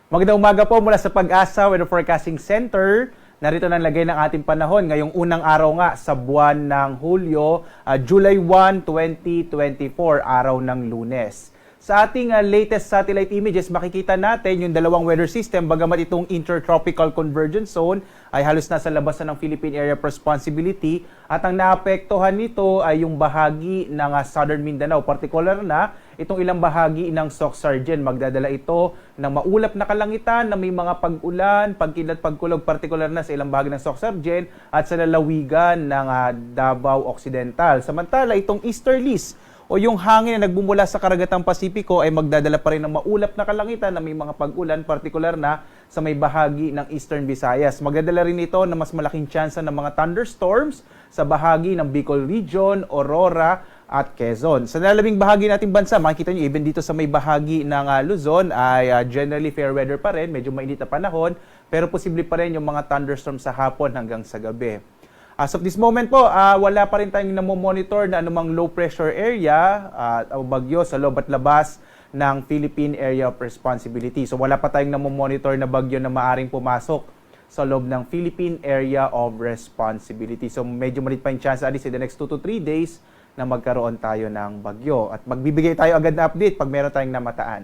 Magandang umaga po mula sa Pag-asa Weather Forecasting Center. Narito na lagay ng ating panahon ngayong unang araw nga sa buwan ng Hulyo, July 1, 2024, araw ng Lunes. Sa ating latest satellite images, makikita natin yung dalawang weather system, bagamat itong intertropical convergence zone ay halos nasa labas na ng Philippine Area of Responsibility, at ang naapektuhan nito ay yung bahagi ng Southern Mindanao, particular na itong ilang bahagi ng Soc-Sargen. Magdadala ito ng maulap na kalangitan na may mga pag-ulan, pagkidlat, pagkulog, particular na sa ilang bahagi ng Soc-Sargen at sa lalawigan ng Davao Occidental. Samantala, itong easterlies o yung hangin na nagbumula sa karagatang Pasipiko ay magdadala pa rin ng maulap na kalangitan na may mga pag-ulan, particular na sa may bahagi ng Eastern Visayas. Magdadala rin ito na mas malaking tsansa ng mga thunderstorms sa bahagi ng Bicol Region, Aurora at Quezon. Sa nalalabing bahagi nating bansa, makikita nyo even dito sa may bahagi ng Luzon ay generally fair weather pa rin, medyo mainit na panahon, pero posible pa rin yung mga thunderstorms sa hapon hanggang sa gabi. As of this moment po, wala pa rin tayong namomonitor na anumang low pressure area o bagyo sa loob at labas ng Philippine Area of Responsibility. So wala pa tayong namomonitor na bagyo na maaring pumasok sa loob ng Philippine Area of Responsibility. So medyo maliit pa yung chance at least in the next 2 to 3 days na magkaroon tayo ng bagyo. At magbibigay tayo agad na update pag meron tayong namataan.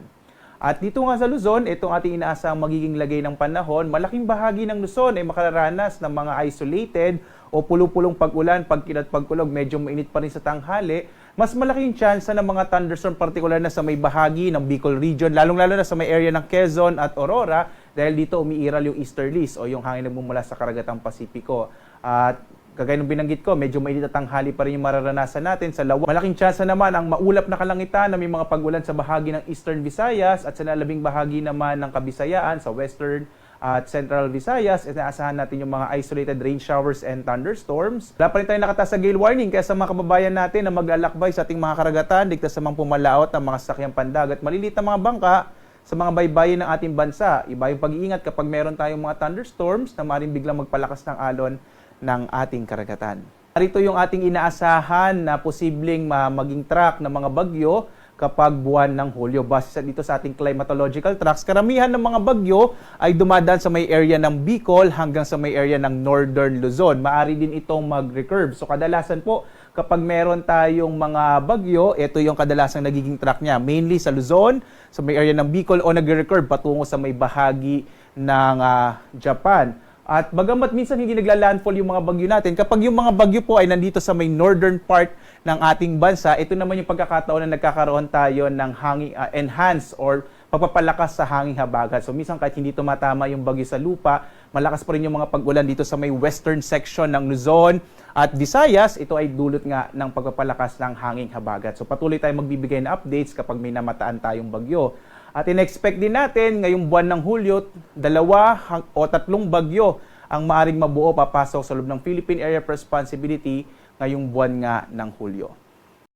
At dito nga sa Luzon, itong ating inaasang magiging lagay ng panahon, malaking bahagi ng Luzon ay makararanas ng mga isolated o pulupulong pag-ulan, pagkilat, pagkulog, medyo mainit pa rin sa tanghali. Mas malaking tsansa ng mga thunderstorm, particular na sa may bahagi ng Bicol Region, lalong-lalo na sa may area ng Quezon at Aurora, dahil dito umiiral yung easterlies o yung hangin na bumula sa karagatang Pasipiko. At kagaya ng binanggit ko, medyo mainit at tanghali pa rin yung mararanasan natin sa lawak. Malaking tsansa naman ang maulap na kalangitan na may mga pag-ulan sa bahagi ng Eastern Visayas at sa nalabing bahagi naman ng Kabisayaan sa Western at Central Visayas. Inaasahan natin yung mga isolated rain showers and thunderstorms. Wala pa rin tayo nakataas sa gale warning, kaya sa mga kababayan natin na maglalakbay sa ating mga karagatan, ligtas sa mga pumalaot ng mga sasakyang pandagat, maliliit na mga bangka sa mga baybayin ng ating bansa. Iba yung pag-iingat kapag meron tayong mga thunderstorms na maaaring biglang magpalakas ng alon ng ating karagatan. Narito yung ating inaasahan na posibleng maging track ng mga bagyo kapag buwan ng Hulyo. Base dito sa ating climatological tracks, karamihan ng mga bagyo ay dumadaan sa may area ng Bicol hanggang sa may area ng Northern Luzon. Maari din itong mag-recurve. So kadalasan po, kapag meron tayong mga bagyo, ito yung kadalasang nagiging track niya. Mainly sa Luzon, sa may area ng Bicol, o nag-recurve patungo sa may bahagi ng Japan. At bagamat minsan hindi nagla-landfall yung mga bagyo natin, kapag yung mga bagyo po ay nandito sa may northern part ng ating bansa, ito naman yung pagkakataon na nagkakaroon tayo ng hangin enhanced or pagpapalakas sa hanging habagat. So minsan kahit hindi tumatama yung bagyo sa lupa, malakas pa rin yung mga pag-ulan dito sa may western section ng Luzon at Visayas. Ito ay dulot nga ng pagpapalakas ng hanging habagat. So patuloy tayong magbibigay ng updates kapag may namataan tayong bagyo. At in-expect din natin ngayong buwan ng Hulyo, 2 o 3 bagyo ang maaring mabuo papasok sa loob ng Philippine Area of Responsibility ngayong buwan nga ng Hulyo.